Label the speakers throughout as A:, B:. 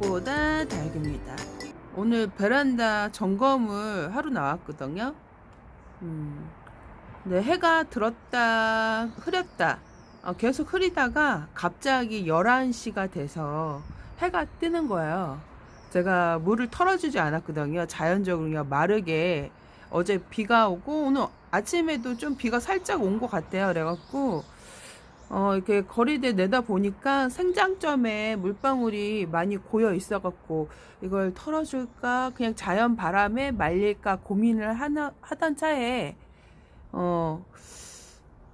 A: 책보다 다육입니다. 오늘 베란다 점검을 하러 나왔거든요. 근데 해가 들었다 흐렸다 계속 흐리다가 갑자기 11시가 돼서 해가 뜨는 거예요. 제가 물을 털어주지 않았거든요. 자연적으로 그냥 마르게. 어제 비가 오고 오늘 아침에도 좀 비가 살짝 온 것 같아요. 그래갖고 이렇게 거리대 내다 보니까 생장점에 물방울이 많이 고여 있어갖고 이걸 털어줄까 그냥 자연 바람에 말릴까 고민을 하던 차에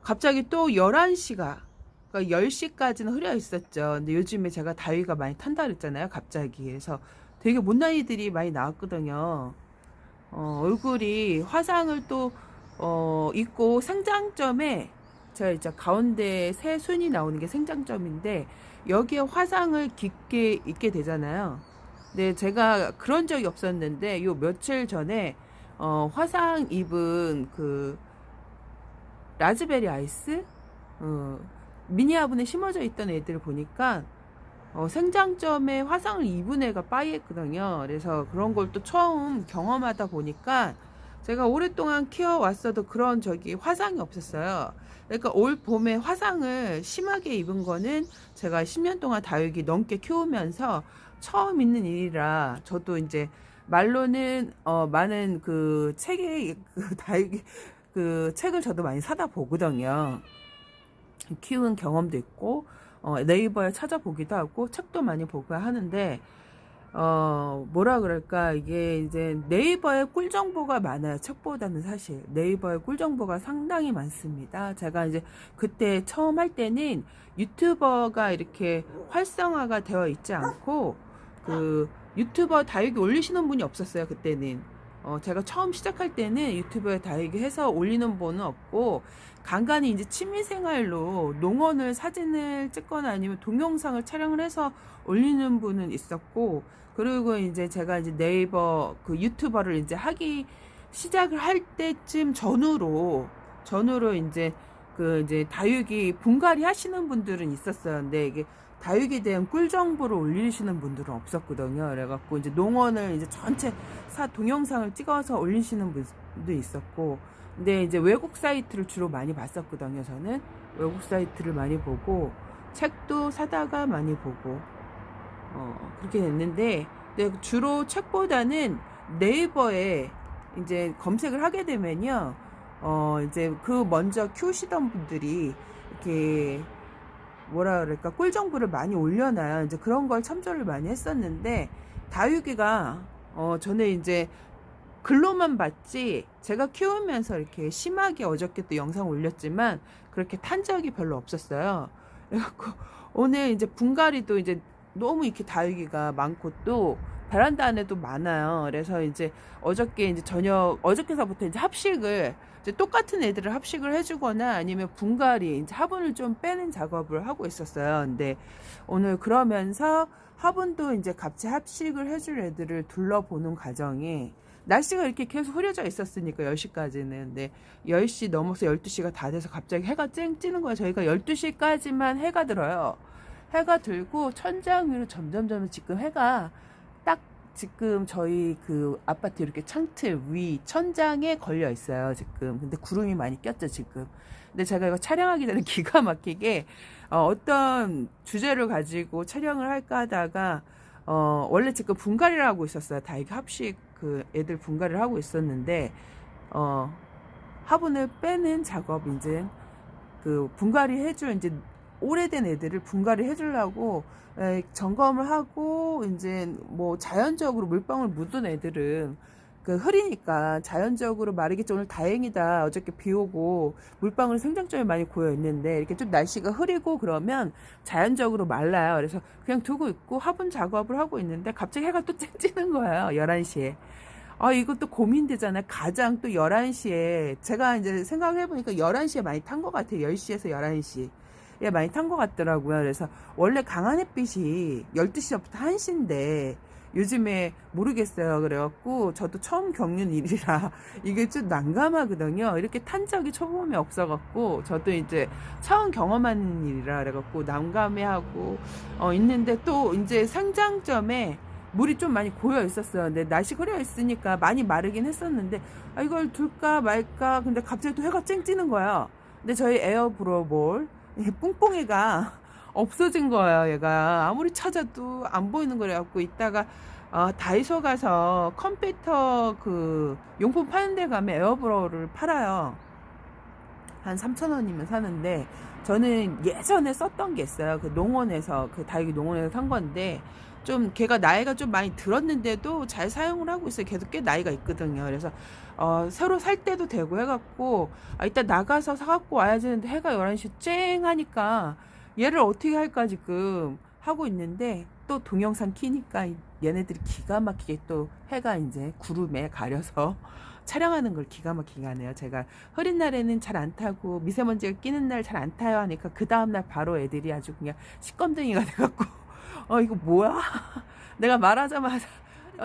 A: 갑자기 또 11시가 그러니까 10시까지는 흐려 있었죠. 근데 요즘에 제가 다위가 많이 탄다 그랬잖아요. 갑자기. 그래서 되게 못난이들이 많이 나왔거든요. 얼굴이 화상을 또 있고 생장점에 제가 이제 가운데 새 순이 나오는 게 생장점인데 여기에 화상을 깊게 입게 되잖아요. 근데 제가 그런 적이 없었는데 요 며칠 전에 화상 입은 그 라즈베리 아이스 미니 화분에 심어져 있던 애들을 보니까 생장점에 화상을 입은 애가 빠이했거든요. 그래서 그런 걸 또 처음 경험하다 보니까 제가 오랫동안 키워왔어도 그런 화상이 없었어요. 그러니까 올 봄에 화상을 심하게 입은 거는 제가 10년 동안 다육이 넘게 키우면서 처음 있는 일이라 저도 이제 말로는 많은 그 책에 그 다육이 그 책을 저도 많이 사다 보거든요. 키운 경험도 있고 네이버에 찾아보기도 하고 책도 많이 보고 하는데 뭐라 그럴까 이게 이제 네이버에 꿀 정보가 많아요. 책보다는 사실 네이버에 꿀 정보가 상당히 많습니다. 제가 이제 그때 처음 할 때는 유튜버가 이렇게 활성화가 되어 있지 않고 그 유튜버 다육이 올리시는 분이 없었어요. 그때는 제가 처음 시작할 때는 유튜브에 다육이 해서 올리는 분은 없고 간간히 이제 취미생활로 농원을 사진을 찍거나 아니면 동영상을 촬영을 해서 올리는 분은 있었고, 그리고 이제 제가 이제 네이버 그 유튜버를 이제 하기 시작을 할 때쯤 전후로 이제 그 이제 다육이 분갈이 하시는 분들은 있었어요. 근데 이게 다육이에 대한 꿀 정보를 올리시는 분들은 없었거든요. 그래갖고 이제 농원을 이제 전체 동영상을 찍어서 올리시는 분도 있었고, 근데 이제 외국 사이트를 주로 많이 봤었거든요. 저는 외국 사이트를 많이 보고 책도 사다가 많이 보고 그렇게 됐는데, 근데 주로 책보다는 네이버에 이제 검색을 하게 되면요, 이제 그 먼저 키우시던 분들이 이렇게 뭐라 그럴까 꿀 정보를 많이 올려놔요. 이제 그런 걸 참조를 많이 했었는데 다육이가 저는 이제 글로만 봤지 제가 키우면서 이렇게 심하게 어저께 또 영상 올렸지만 그렇게 탄 적이 별로 없었어요. 그래갖고 오늘 이제 분갈이도 이제 너무 이렇게 다육이가 많고 또 베란다 안에도 많아요. 그래서 이제 어저께 이제 어저께서부터 이제 합식을 이제 똑같은 애들을 합식을 해주거나 아니면 분갈이 이제 화분을 좀 빼는 작업을 하고 있었어요. 근데 오늘 그러면서 화분도 이제 같이 합식을 해줄 애들을 둘러보는 과정이 날씨가 이렇게 계속 흐려져 있었으니까 10시까지는. 근데 10시 넘어서 12시가 다 돼서 갑자기 해가 쨍 찌는 거예요. 저희가 12시까지만 해가 들어요. 해가 들고 천장 위로 점점 지금 해가 딱 지금 저희 그 아파트 이렇게 창틀 위 천장에 걸려 있어요 지금. 근데 구름이 많이 꼈죠 지금. 근데 제가 이거 촬영하기 전에 기가 막히게 어떤 주제를 가지고 촬영을 할까 하다가 원래 지금 분갈이를 하고 있었어요. 다육이 합식 그 애들 분갈이를 하고 있었는데 화분을 빼는 작업 이제 그 분갈이 해줄 이제 오래된 애들을 분갈이 해주려고 점검을 하고 이제 뭐 자연적으로 물방울 묻은 애들은 그 흐리니까 자연적으로 마르겠죠. 오늘 다행이다. 어저께 비 오고 물방울 생장점이 많이 고여 있는데 이렇게 좀 날씨가 흐리고 그러면 자연적으로 말라요. 그래서 그냥 두고 있고 화분 작업을 하고 있는데 갑자기 해가 또 쨍찌는 거예요. 11시에. 이것도 고민되잖아요. 가장 또 11시에 제가 이제 생각을 해보니까 11시에 많이 탄 것 같아요. 10시에서 11시. 예, 많이 탄 것 같더라고요. 그래서 원래 강한 햇빛이 12시부터 1시인데 요즘에 모르겠어요. 그래갖고 저도 처음 겪는 일이라 이게 좀 난감하거든요. 이렇게 탄 적이 초범에 없어갖고 저도 이제 처음 경험하는 일이라 그래갖고 난감해하고 있는데 또 이제 상장점에 물이 좀 많이 고여 있었어요. 근데 날씨 흐려 있으니까 많이 마르긴 했었는데 이걸 둘까 말까. 근데 갑자기 또 해가 쨍 찌는 거예요. 근데 저희 에어브로볼 뿡뿡이가 없어진 거예요. 얘가 아무리 찾아도 안 보이는 거래갖고 이따가 다이소 가서 컴퓨터 그 용품 파는 데 가면 에어브로를 팔아요. 한 3,000원이면 사는데 저는 예전에 썼던 게 있어요. 그 농원에서 그 다육이 농원에서 산 건데 좀 걔가 나이가 좀 많이 들었는데도 잘 사용을 하고 있어요. 걔도 꽤 나이가 있거든요. 그래서 새로 살 때도 되고 해갖고 이따 나가서 사갖고 와야 되는데 해가 11시 쨍 하니까 얘를 어떻게 할까 지금 하고 있는데 또 동영상 키니까 얘네들이 기가 막히게 또 해가 이제 구름에 가려서 촬영하는 걸 기가 막히게 하네요. 제가 흐린 날에는 잘 안 타고 미세먼지가 끼는 날 잘 안 타요 하니까 그 다음날 바로 애들이 아주 그냥 시꺼먼둥이가 돼갖고 이거 뭐야? 내가 말하자마자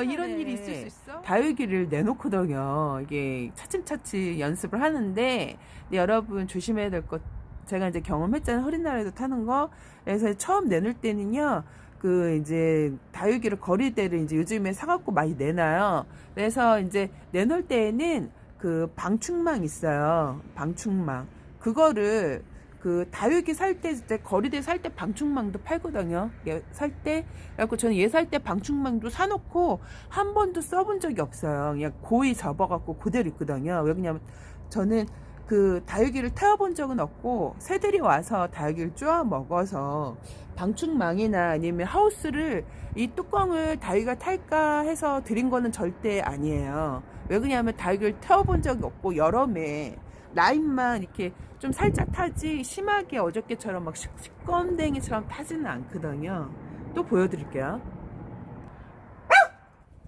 A: 이런 일이 있을 수 있어? 다육이를 내놓거든요. 이게 차츰차츰 연습을 하는데 여러분 조심해야 될 것 제가 이제 경험했잖아요. 흐린 날에도 타는 거. 그래서 처음 내놓을 때는요. 그 이제 다육이를 거리대를 이제 요즘에 사갖고 많이 내놔요. 그래서 이제 내놓을 때에는 그 방충망 있어요. 방충망. 그거를 그 다육이 살 때 거리대 살 때 방충망도 팔거든요. 살 때. 그래갖고 저는 얘 살 때 방충망도 사놓고 한 번도 써본 적이 없어요. 그냥 고이 접어갖고 그대로 있거든요. 왜 그러냐면 저는 그 다육이를 태워본 적은 없고 새들이 와서 다육이를 쪼아 먹어서 방충망이나 아니면 하우스를 이 뚜껑을 다육이가 탈까 해서 드린 거는 절대 아니에요. 왜 그러냐면 다육이를 태워본 적이 없고 여름에 라인만 이렇게 좀 살짝 타지 심하게 어저께처럼 막 시꺼먼댕이처럼 타지는 않거든요. 또 보여드릴게요.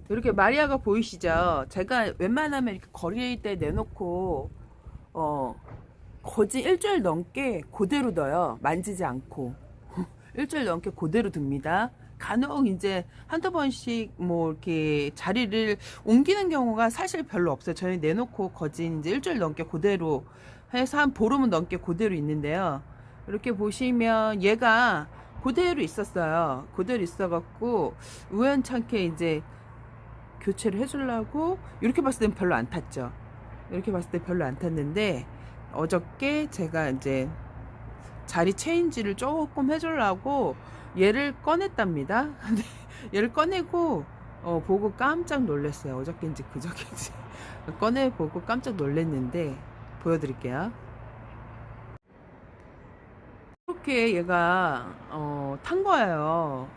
A: 이렇게 마리아가 보이시죠? 제가 웬만하면 이렇게 거리대 내놓고 거진 일주일 넘게 그대로 둬요. 만지지 않고. 일주일 넘게 그대로 둡니다. 간혹 이제 한두 번씩 뭐 이렇게 자리를 옮기는 경우가 사실 별로 없어요. 저희 내놓고 거진 이제 일주일 넘게 그대로 해서 한 보름은 넘게 그대로 있는데요. 이렇게 보시면 얘가 그대로 있었어요. 그대로 있어갖고 우연찮게 이제 교체를 해주려고 이렇게 봤을 땐 별로 안 탔죠. 이렇게 봤을 때 별로 안 탔는데 어저께 제가 이제 자리 체인지를 조금 해주려고 얘를 꺼냈답니다. 근데 얘를 꺼내고 보고 깜짝 놀랐어요. 어저께인지 그저께인지 꺼내보고 깜짝 놀랐는데 보여드릴게요. 이렇게 얘가 탄 거예요.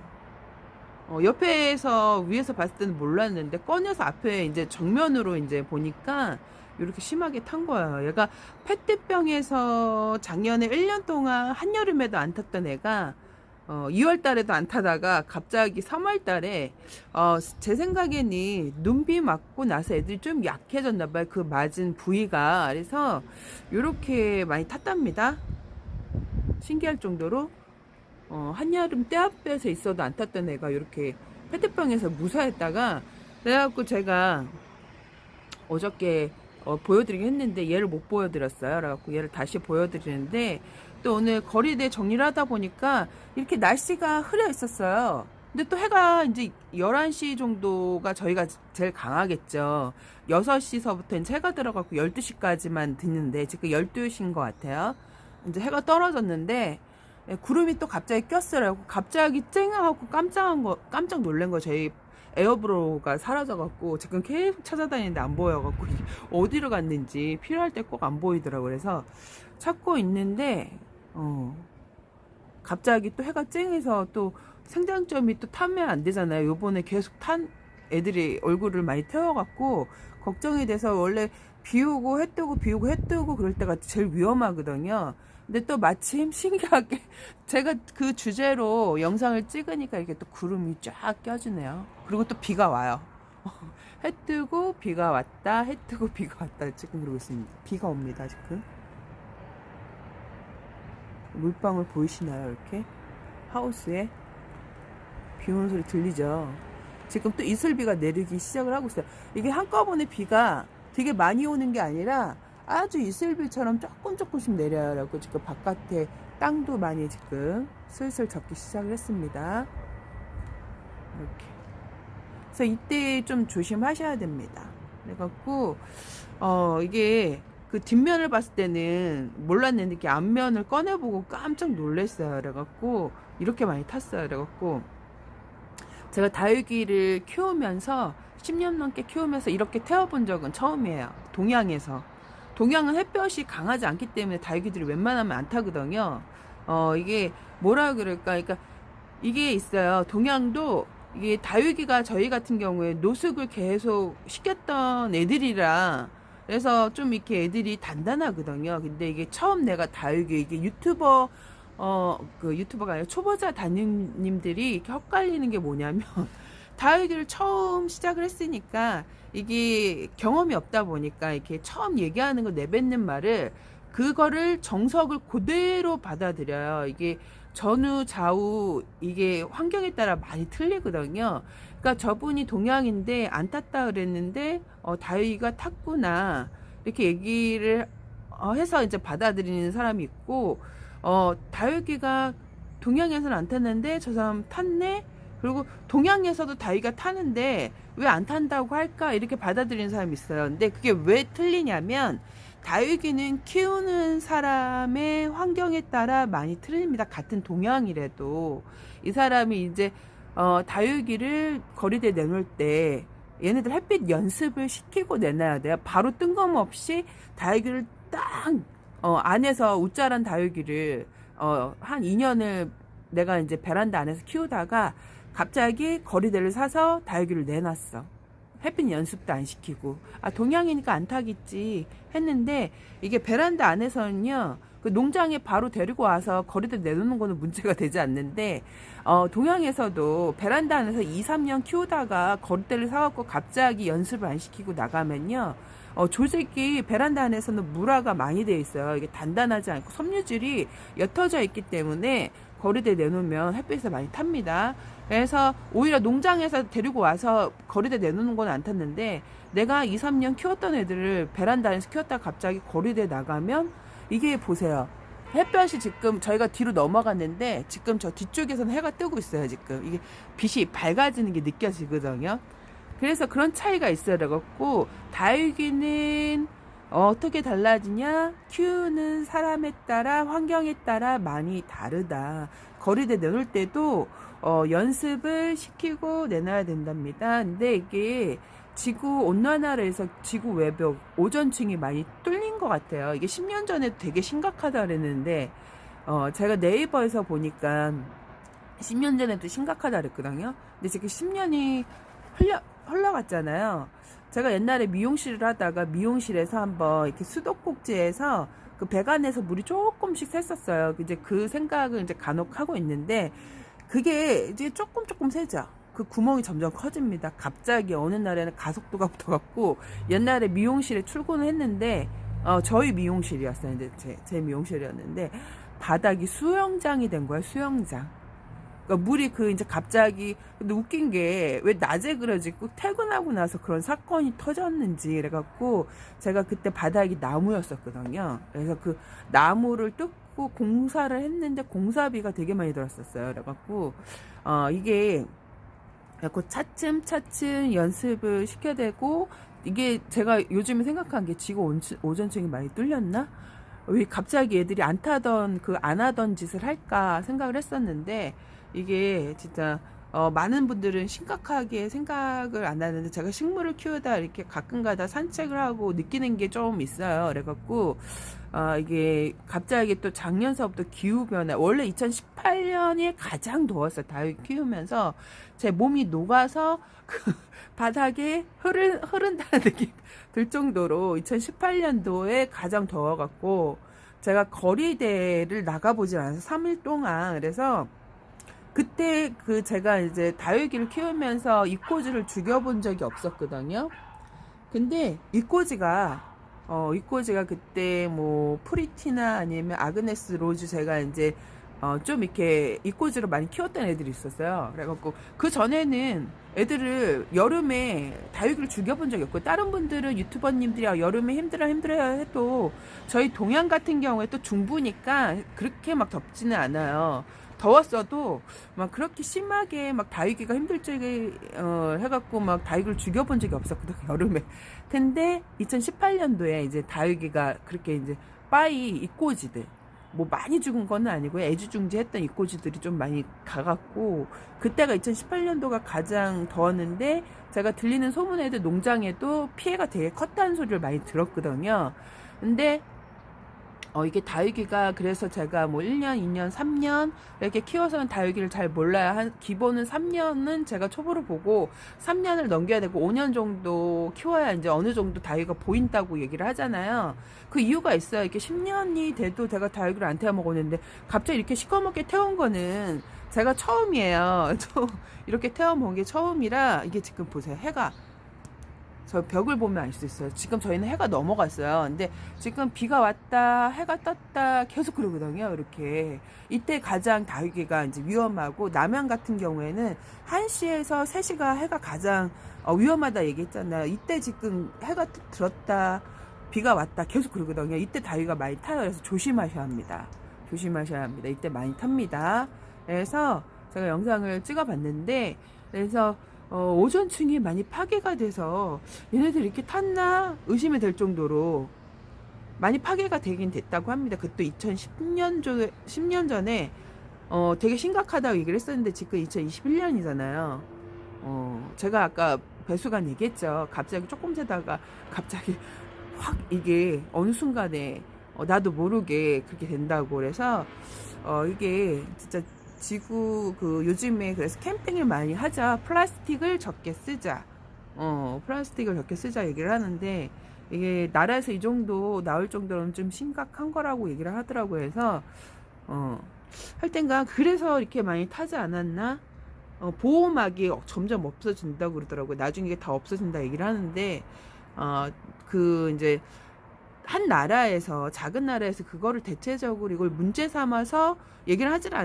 A: 옆에서 위에서 봤을 때는 몰랐는데 꺼내서 앞에 이제 정면으로 이제 보니까 이렇게 심하게 탄 거예요. 얘가 페트병에서 작년에 1년 동안 한여름에도 안 탔던 애가 2월 달에도 안 타다가 갑자기 3월 달에 제 생각에는 눈비 맞고 나서 애들이 좀 약해졌나 봐요. 그 맞은 부위가. 그래서 이렇게 많이 탔답니다. 신기할 정도로 한여름 떼앞에서 있어도 안 탔던 애가 이렇게 페트병에서 무사했다가 그래갖고 제가 어저께 보여드리긴 했는데 얘를 못 보여드렸어요. 그래갖고 얘를 다시 보여드리는데 또 오늘 거리대 정리를 하다 보니까 이렇게 날씨가 흐려 있었어요. 근데 또 해가 이제 11시 정도가 저희가 제일 강하겠죠. 6시서부터 이제 해가 들어가고 12시까지만 듣는데 지금 12시인 것 같아요. 이제 해가 떨어졌는데 구름이 또 갑자기 꼈어요. 갑자기 쨍하고 깜짝 놀란 거 저희 에어브로가 사라져갖고 지금 계속 찾아다니는데 안 보여갖고 어디로 갔는지 필요할 때 꼭 안 보이더라고요. 그래서 찾고 있는데 갑자기 또 해가 쨍해서 또 생장점이 또 타면 안 되잖아요. 요번에 계속 탄 애들이 얼굴을 많이 태워갖고 걱정이 돼서 원래 비 오고 해 뜨고 비 오고 해 뜨고 그럴 때가 제일 위험하거든요. 근데 또 마침 신기하게 제가 그 주제로 영상을 찍으니까 이게 또 구름이 쫙 껴지네요. 그리고 또 비가 와요. 해 뜨고 비가 왔다 해 뜨고 비가 왔다 지금 그러고 있습니다. 비가 옵니다 지금. 물방울 보이시나요? 이렇게 하우스에 비 오는 소리 들리죠? 지금 또 이슬비가 내리기 시작을 하고 있어요. 이게 한꺼번에 비가 되게 많이 오는 게 아니라 아주 이슬비처럼 조금씩 내려요. 라고 지금 바깥에 땅도 많이 지금 슬슬 젖기 시작을 했습니다. 이렇게. 그래서 이때 좀 조심하셔야 됩니다. 그래갖고, 이게 그 뒷면을 봤을 때는 몰랐는데 이렇게 앞면을 꺼내보고 깜짝 놀랐어요. 그래갖고, 이렇게 많이 탔어요. 그래갖고, 제가 다육이를 키우면서 10년 넘게 키우면서 이렇게 태워본 적은 처음이에요. 동양에서. 동양은 햇볕이 강하지 않기 때문에 다육이들이 웬만하면 안 타거든요. 이게 뭐라 그럴까? 그러니까 이게 있어요. 동양도 이게 다육이가 저희 같은 경우에 노숙을 계속 시켰던 애들이라 그래서 좀 이렇게 애들이 단단하거든요. 근데 이게 처음 내가 다육이 이게 그 유튜버가 아니라 초보자 다육님들이 이렇게 헛갈리는 게 뭐냐면 다육이를 처음 시작을 했으니까 이게 경험이 없다 보니까 이렇게 처음 얘기하는 거 내뱉는 말을 그거를 정석을 그대로 받아들여요. 이게 전후 좌우 이게 환경에 따라 많이 틀리거든요. 그러니까 저분이 동양인데 안 탔다 그랬는데 다육이가 탔구나 이렇게 얘기를 해서 이제 받아들이는 사람이 있고 다육이가 동양에서는 안 탔는데 저 사람 탔네. 그리고 동양에서도 다육이가 타는데 왜 안 탄다고 할까 이렇게 받아들이는 사람이 있어요. 근데 그게 왜 틀리냐면 다육이는 키우는 사람의 환경에 따라 많이 틀립니다. 같은 동양이라도 이 사람이 이제 다육이를 거리대에 내놓을 때 얘네들 햇빛 연습을 시키고 내놔야 돼요. 바로 뜬금없이 다육이를 딱 안에서 웃자란 다육이를 한 2년을 내가 이제 베란다 안에서 키우다가 갑자기 거리대를 사서 다육이를 내놨어. 햇빛 연습도 안 시키고 동양이니까 안 타겠지 했는데 이게 베란다 안에서는요 그 농장에 바로 데리고 와서 거리대 내놓는 거는 문제가 되지 않는데 동양에서도 베란다 안에서 2, 3년 키우다가 거리대를 사갖고 갑자기 연습을 안 시키고 나가면요 조직이 베란다 안에서는 물화가 많이 돼 있어요. 이게 단단하지 않고 섬유질이 옅어져 있기 때문에 거리대 내놓으면 햇빛에 많이 탑니다. 그래서 오히려 농장에서 데리고 와서 거리대 내놓는 건 안 탔는데 내가 2, 3년 키웠던 애들을 베란다 안에서 키웠다가 갑자기 거리대 나가면 이게 보세요. 햇볕이 지금 저희가 뒤로 넘어갔는데 지금 저 뒤쪽에서는 해가 뜨고 있어요. 지금 이게 빛이 밝아지는 게 느껴지거든요. 그래서 그런 차이가 있어야 되겠고 다육이는 어떻게 달라지냐? 키우는 사람에 따라 환경에 따라 많이 다르다. 거리대 내놓을 때도 연습을 시키고 내놔야 된답니다. 근데 이게 지구 온난화를 해서 지구 외벽 오존층이 많이 뚫린 것 같아요. 이게 10년 전에 되게 심각하다 그랬는데 제가 네이버에서 보니까 10년 전에도 심각하다 그랬거든요. 근데 지금 10년이 흘러갔잖아요. 제가 옛날에 미용실을 하다가 미용실에서 한번 이렇게 수도꼭지에서 그 배관에서 물이 조금씩 샜었어요. 이제 그 생각을 이제 간혹 하고 있는데 그게 이제 조금 새죠. 그 구멍이 점점 커집니다. 갑자기 어느 날에는 가속도가 붙어갖고 옛날에 미용실에 출근을 했는데 저희 미용실이었어요. 이제 제 미용실이었는데 바닥이 수영장이 된 거예요. 수영장. 그러니까 물이 이제 갑자기 근데 웃긴 게 왜 낮에 그러지고 퇴근하고 나서 그런 사건이 터졌는지 그래갖고 제가 그때 바닥이 나무였었거든요. 그래서 그 나무를 뜯고 공사를 했는데 공사비가 되게 많이 들었었어요. 그래갖고 이게 차츰 연습을 시켜야 되고 이게 제가 요즘에 생각한 게 지구 오존층이 많이 뚫렸나? 왜 갑자기 애들이 안 하던 짓을 할까 생각을 했었는데 이게 진짜 많은 분들은 심각하게 생각을 안 하는데 제가 식물을 키우다 이렇게 가끔가다 산책을 하고 느끼는 게 좀 있어요. 그래갖고 이게 갑자기 또 작년서부터 기후변화 원래 2018년이 가장 더웠어요. 다육이 키우면서 제 몸이 녹아서 그 바닥에 흐른다는 느낌 들 정도로 2018년도에 가장 더워갖고 제가 거리대를 나가보질 않아서 3일 동안 그래서 그때 제가 이제 다육이를 키우면서 이꼬지를 죽여본 적이 없었거든요. 근데 이꼬지가 그때 뭐 프리티나 아니면 아그네스 로즈 제가 이제 좀 이렇게 이꼬지로 많이 키웠던 애들이 있었어요. 그래갖고 그 전에는 애들을 여름에 다육이를 죽여본 적이 없고, 다른 분들은 유튜버님들이 여름에 힘들어 해도 저희 동양 같은 경우에 또 중부니까 그렇게 막 덥지는 않아요. 더웠어도 막 그렇게 심하게 막 다육이가 힘들 적이 해갖고 막 다육이를 죽여본 적이 없었거든, 여름에. 근데 2018년도에 이제 다육이가 그렇게 이제 빠이 이꼬지들, 뭐 많이 죽은 건 아니고요. 애지중지했던 이꼬지들이 좀 많이 가갖고, 그때가 2018년도가 가장 더웠는데, 제가 들리는 소문에도 농장에도 피해가 되게 컸다는 소리를 많이 들었거든요. 근데 이게 다육이가, 그래서 제가 뭐 1년, 2년, 3년 이렇게 키워서는 다육이를 잘 몰라요. 기본은 3년은 제가 초보로 보고 3년을 넘겨야 되고 5년 정도 키워야 이제 어느 정도 다육이가 보인다고 얘기를 하잖아요. 그 이유가 있어요. 이렇게 10년이 돼도 제가 다육이를 안 태워 먹었는데 갑자기 이렇게 시커멓게 태운 거는 제가 처음이에요. 이렇게 태워 먹은 게 처음이라. 이게 지금 보세요. 해가, 저 벽을 보면 알 수 있어요. 지금 저희는 해가 넘어갔어요. 근데 지금 비가 왔다 해가 떴다 계속 그러거든요. 이렇게 이때 가장 다육이가 이제 위험하고, 남양 같은 경우에는 1시에서 3시가 해가 가장 위험하다 얘기했잖아요. 이때 지금 해가 들었다 비가 왔다 계속 그러거든요. 이때 다육이가 많이 타요. 그래서 조심하셔야 합니다. 조심하셔야 합니다. 이때 많이 탑니다. 그래서 제가 영상을 찍어 봤는데, 그래서 오존층이 많이 파괴가 돼서 얘네들 이렇게 탔나 의심이 될 정도로 많이 파괴가 되긴 됐다고 합니다. 그것도 10년 전에 되게 심각하다고 얘기를 했었는데, 지금 2021년이잖아요. 제가 아까 배수관 얘기했죠. 갑자기 조금 새다가 갑자기 확 이게 어느 순간에 나도 모르게 그렇게 된다고. 그래서 이게 진짜 지구, 요즘에 그래서 캠핑을 많이 하자, 플라스틱을 적게 쓰자, 플라스틱을 적게 쓰자 얘기를 하는데, 이게 나라에서 이 정도 나올 정도는 좀 심각한 거라고 얘기를 하더라고요. 해서 할 땐가 그래서 이렇게 많이 타지 않았나. 보호막이 점점 없어진다고 그러더라고요. 나중에 이게 다 없어진다 얘기를 하는데, 이제 한 나라에서, 작은 나라에서 그거를 대체적으로 이걸 문제 삼아서 얘기를 하지는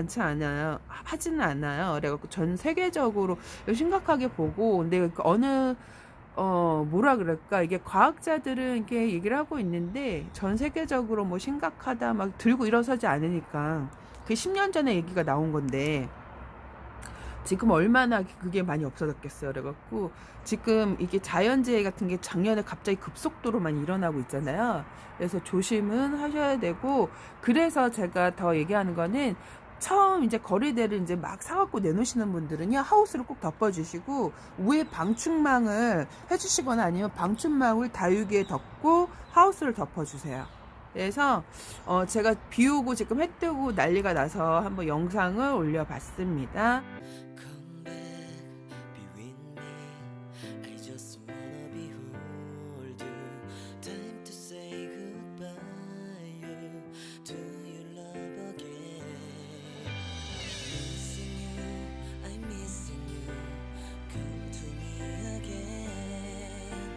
A: 않아요. 그래갖고 전 세계적으로 심각하게 보고. 근데 뭐라 그럴까, 이게 과학자들은 이렇게 얘기를 하고 있는데, 전 세계적으로 뭐 심각하다 막 들고 일어서지 않으니까. 그 10년 전에 얘기가 나온 건데, 지금 얼마나 그게 많이 없어졌겠어요. 그래갖고 지금 이게 자연재해 같은 게 작년에 갑자기 급속도로 많이 일어나고 있잖아요. 그래서 조심은 하셔야 되고, 그래서 제가 더 얘기하는 거는, 처음 이제 거리대를 이제 막 사갖고 내놓으시는 분들은요, 하우스를 꼭 덮어주시고 위에 방충망을 해주시거나 아니면 방충망을 다육이에 덮고 하우스를 덮어주세요. 그래서 제가 비 오고 지금 해 뜨고 난리가 나서 한번 영상을 올려봤습니다.
B: Come back, be with me. I just wanna behold you. Time to say goodbye. Do you love again? Missing you, I'm missing you. Come to me again.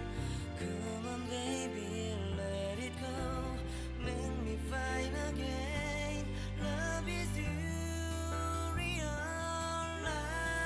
B: Come on, baby, let it go. Make me fine again. Love is you, real life.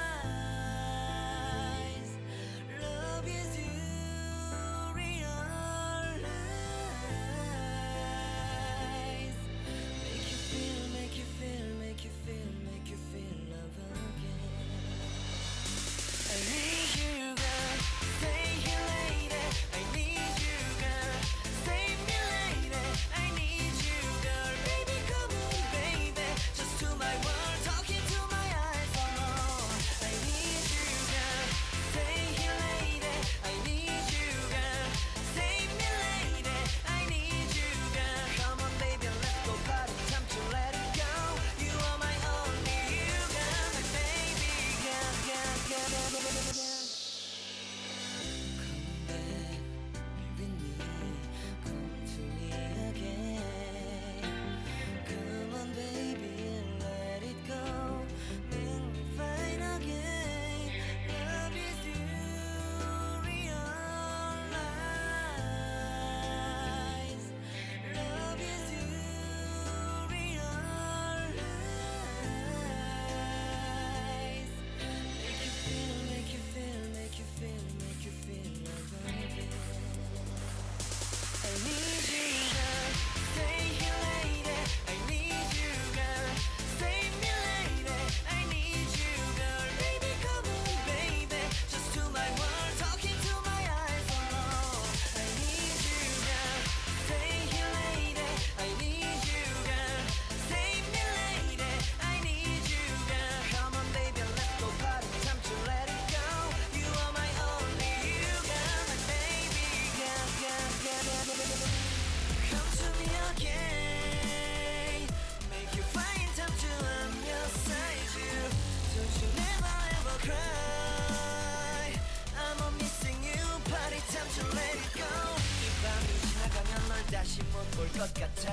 B: 것 같아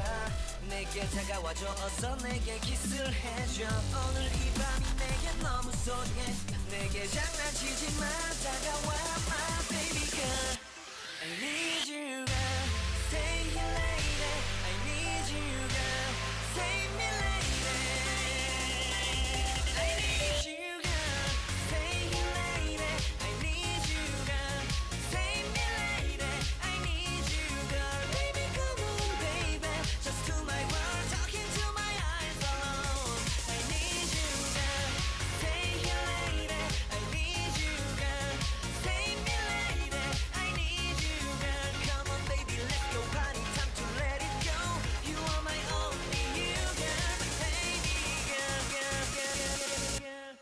B: 내게 다가와줘 어서 내게 키스를 해줘 오늘 이 밤이 내게 너무 소중해 내게 장난치지 마 다가와 my baby girl I need you girl stay here lady I need you girl save me lady I need you girl stay here lady I need you girl save me lady I need you girl baby come on baby just to my world talking to my eyes alone I need you girl stay here lady I need you girl save me lady I need you girl come on baby let's go party time to let it go you are my only you girl baby girl girl girl girl girl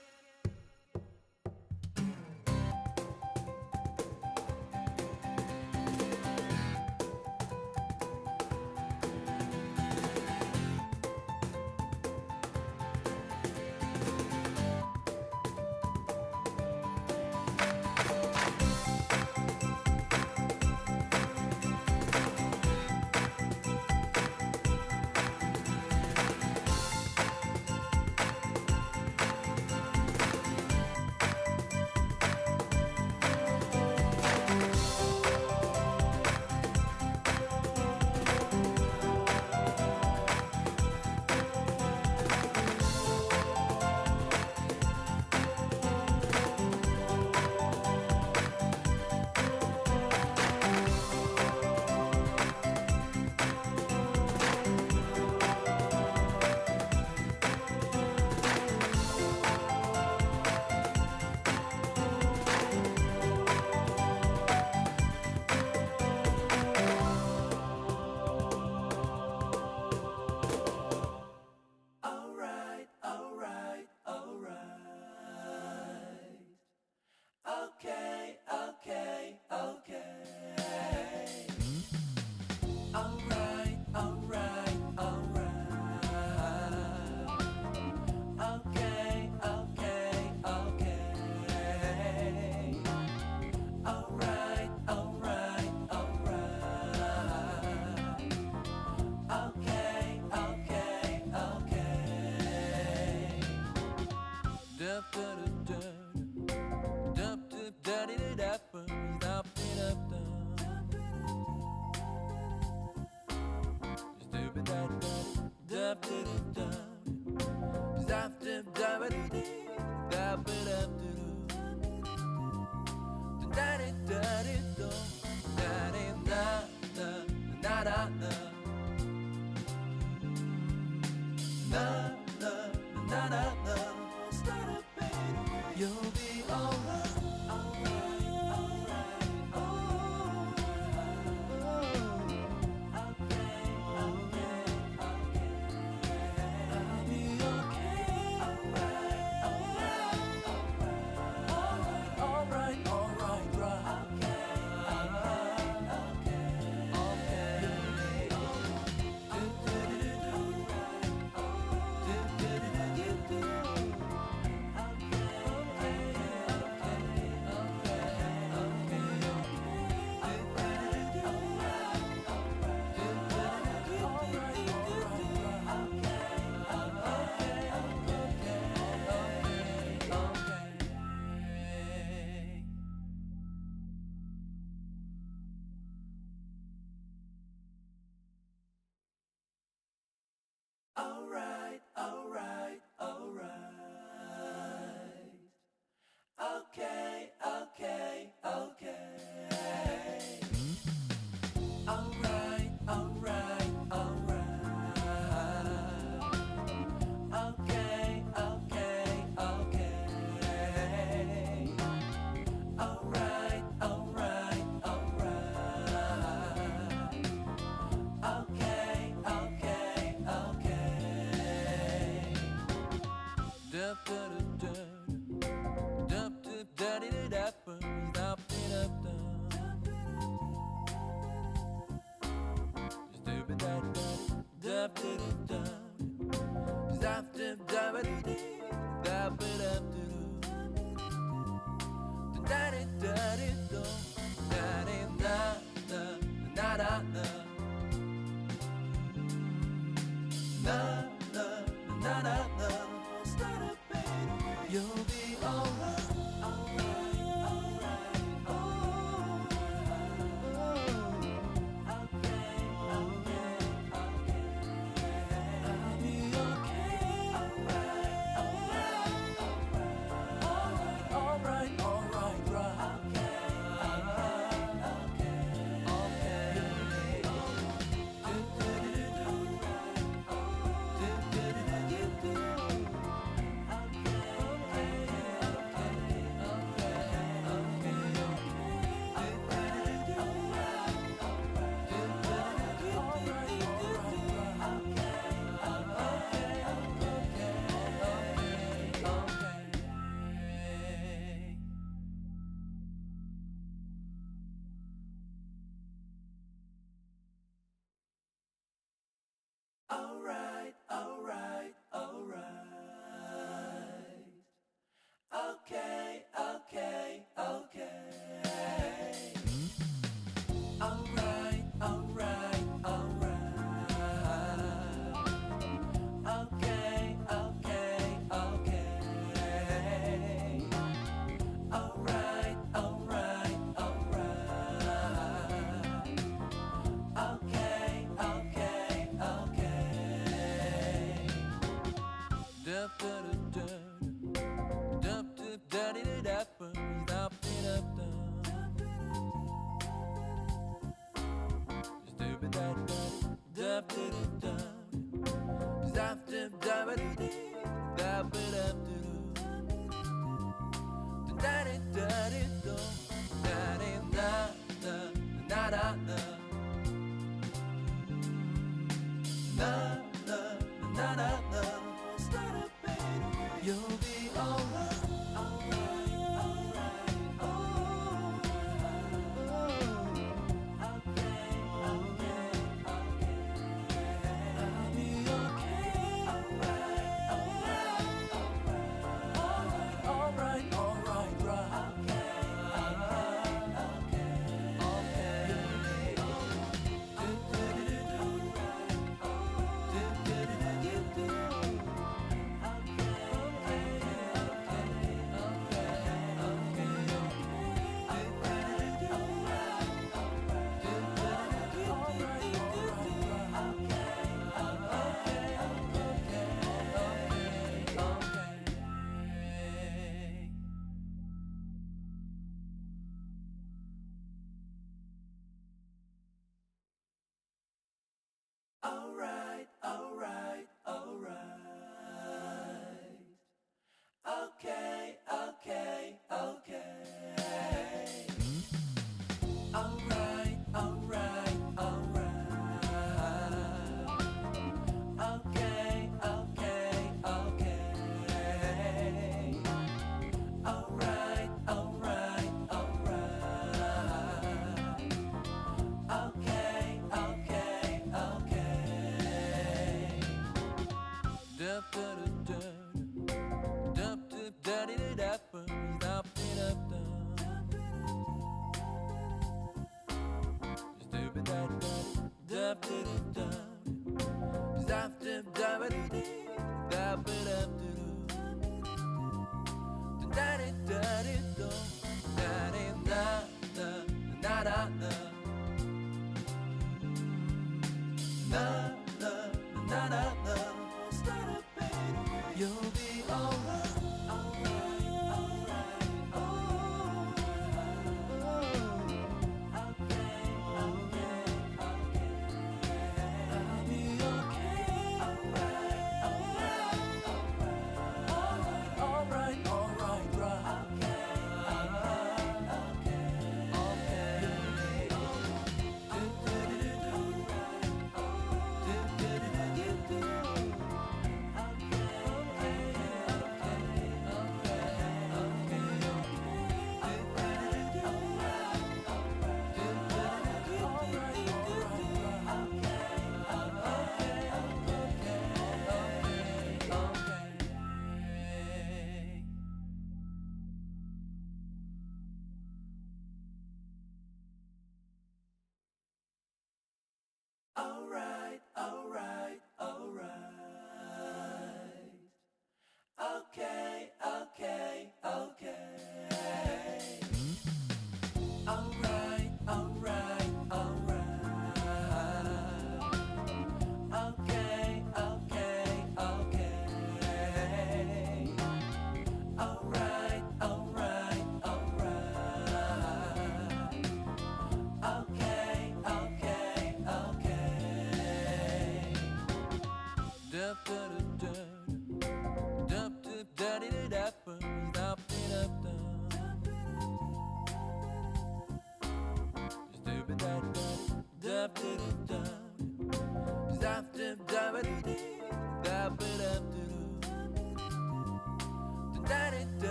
B: Alright, alright, alright. Okay, okay, okay. Alright, alright, alright. Okay, okay, okay. Alright, alright, alright. Okay, okay, okay. Dup dup dup dup dup dup dup dup You'll be alright, alright, alright, alright. Okay, okay, okay. I'll be okay. Alright, alright, alright, alright, alright, right. Alright, alright, alright. Okay, okay, okay. Alright, alright, alright. Okay, okay, okay. Alright, alright, alright. Okay, okay, okay. Dup dup dup dup dup dup dup dup dup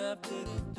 B: love.